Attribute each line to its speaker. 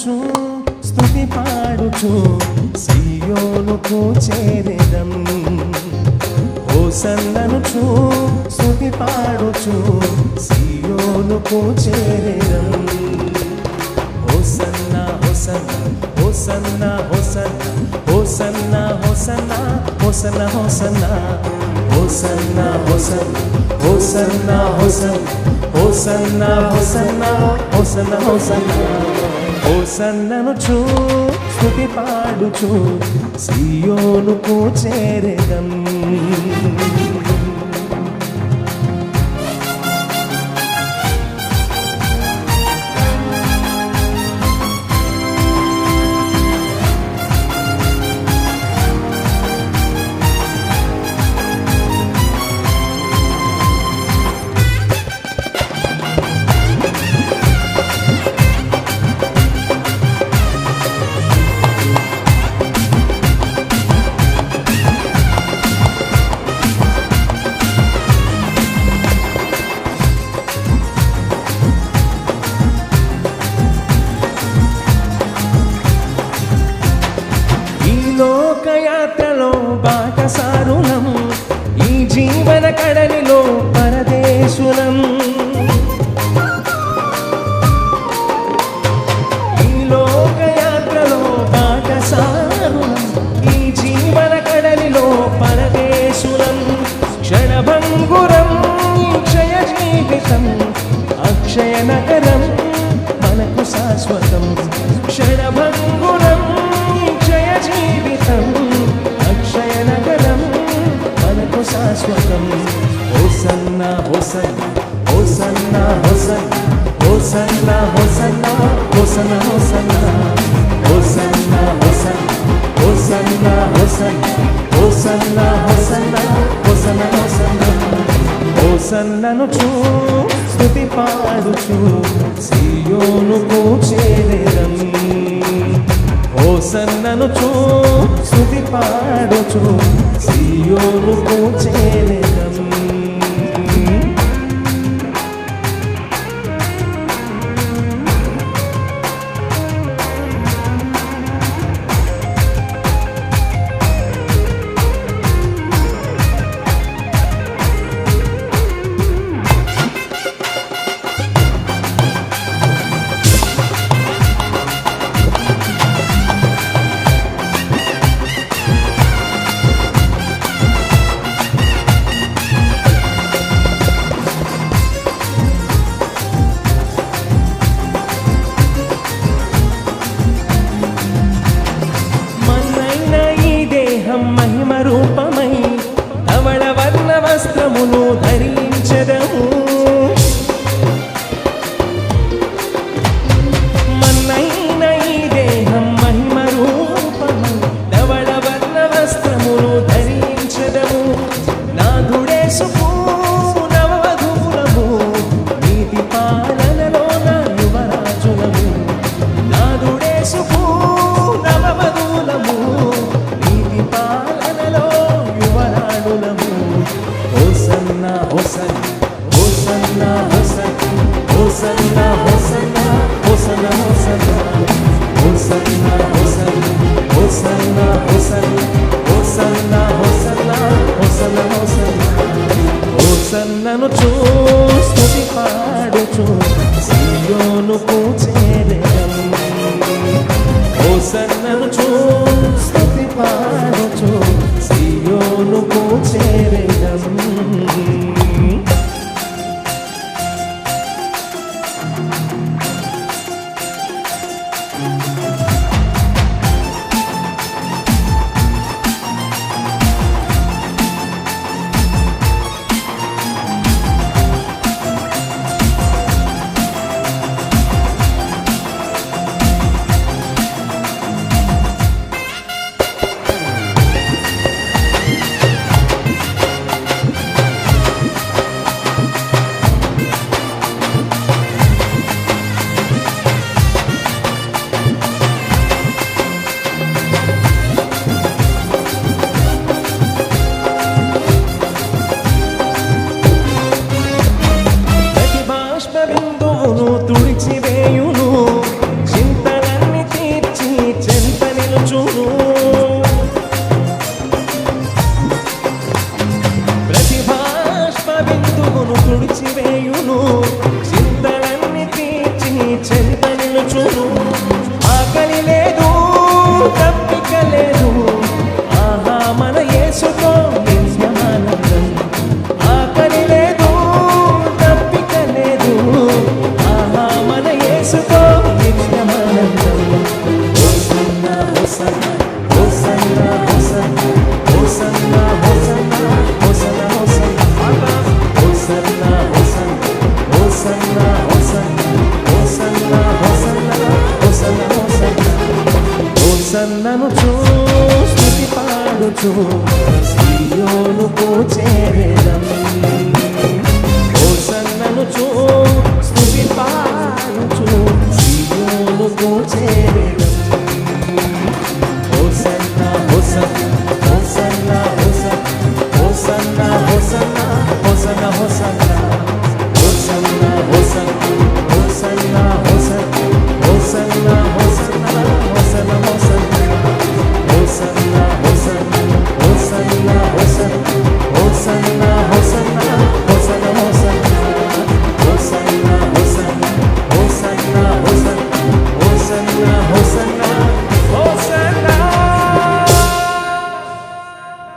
Speaker 1: హోసన్ననుచు స్తుతి పాడుచు సియోనుకు చేరెదం హోసన్ననుచు స్తుతి పాడుచు సియోనుకు చేరెదం హోసన్నా హోసన్నా హోసన్నా హోసన్నా హోసన్నా హోసన్నా హోసన్నా హోసన్నా హోసన్నా హోసన్నా హోసన్నా హోసన్నా హోసన్నా హోసన్నా హోసన్ననుచు స్తుతి పాడుచు సియోనుకు చేరెదం లోకయాత్రలో బాటసారులం ఈ జీవన కడలిలో పరదేశులం ఈ లోకయాత్రలో బాటసారులం ఈ జీవన కడలిలో పరదేశులం క్షణభంగురం క్షయ జీవితం అక్షయ నగరం మనకు శాశ్వతం క్షణభంగురం జీవితం అక్షయ నగరం మనకు శాశ్వతం హోసన్నా హోసన్నా హోసన్నా హోసన్నా హోసన్నా హోసన్నా హోసన్నా హోసన్నా హోసన్నా హోసన్నా హోసన్నా హోసన్నా హోసన్నా హోసన్ననుచు స్తుతి పాడుచు సియోనుకు చేరెదం హోసన్ననుచు స్తుతి పాడుచు సియోనుకు చేరెదం మహిమ రూపమై ధవళ వర్ణ వస్త్రములు ధరించెదము మన్నైన ఈ దేహం మహిమ రూపమై ధవళ వర్ణ వస్త్రములు ధరించెదము నాథుడేసుకు నవవధూలము నీతి పాలనలో నా యువరాజులము నాథుడేసుకు నవవధూలము హోసన్నా హోసన్నా హోసన్నా హోసన్నా హోసన్నా హోసన్నా హోసన్నా హోసన్నా హోసన్నా హోసన్నా హోసన్నా హోసన్ననుచు స్తుతి పాడుచు సియోనుకు చేరెదం హోసన్ననుచు స్తుతి పాడుచు సియోనుకు చేరెదం చూచును చింతలన్నీ తీర్చి చెంత నిలుచును ఆకలి లేదు తప్పిక లేదు ఆహా మన యేసుతో నిత్యమానందం ఆకలి లేదు తప్పిక లేదు ఆహా మన యేసుతో నిత్యమానందం హోసన్నా హోసన్నా హోసన్నా హోసన్నా హోసన్నా హోసన్నా హోసన్నా హోసన్నా హోసన్నా హోసన్నా హోసన్నా హోసన్నా హోసన్నా హోసన్నను స్తుతి పాడుచు సీయోనుకు చేరెదం హోసన్నను స్తుతి పాడుచు సీయోనుకు చేరెదం హోసన్నా హోసన్నా హోసన్నా హోసన్నా హోసన్నా హోసన్నా హోసన్నా హోసన్నా హోసన్నా హోసన్నా హోసన్నా హోసన్నా హోసన్నా హోసన్నా హోసన్నా హోసన్నా హోసన్నా హోసన్నా